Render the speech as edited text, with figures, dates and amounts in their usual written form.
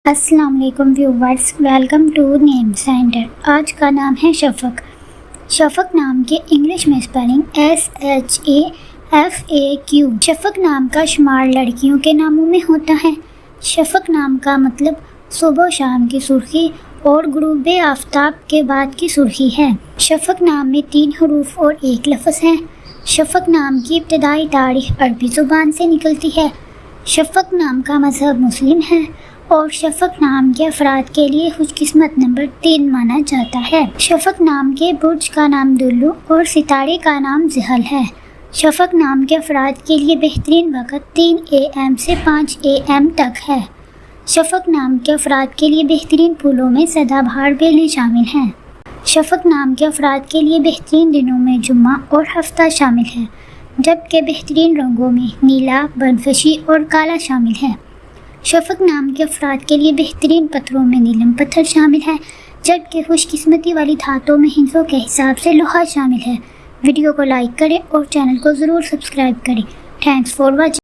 السلام علیکم viewers, welcome to name centre. آج کا نام ہے شفق۔ شفق نام کے انگلش میں اسپیلنگ SHAFAQ۔ شفق نام کا شمار لڑکیوں کے ناموں میں ہوتا ہے۔ شفق نام کا مطلب صبح و شام کی سرخی اور غروب آفتاب کے بعد کی سرخی ہے۔ شفق نام میں 3 حروف اور 1 لفظ ہے۔ شفق نام کی ابتدائی تاریخ عربی زبان سے نکلتی ہے۔ شفق نام کا مذہب مسلم ہے اور شفق نام کے افراد کے لیے خوش قسمت نمبر 3 مانا جاتا ہے۔ شفق نام کے برج کا نام دلو اور ستارے کا نام زحل ہے۔ شفق نام کے افراد کے لیے بہترین وقت 3 AM سے 5 AM تک ہے۔ شفق نام کے افراد کے لیے بہترین پھولوں میں سدا بہار بیلیں شامل ہیں۔ شفق نام کے افراد کے لیے بہترین دنوں میں جمعہ اور ہفتہ شامل ہے، جبکہ بہترین رنگوں میں نیلا، بنفشی اور کالا شامل ہے۔ شفق نام کے افراد کے لیے بہترین پتھروں میں نیلم پتھر شامل ہے، جبکہ خوش قسمتی والی دھاتوں میں ہندسوں کے حساب سے لوہا شامل ہے۔ ویڈیو کو لائک کریں اور چینل کو ضرور سبسکرائب کریں۔ Thanks for watching.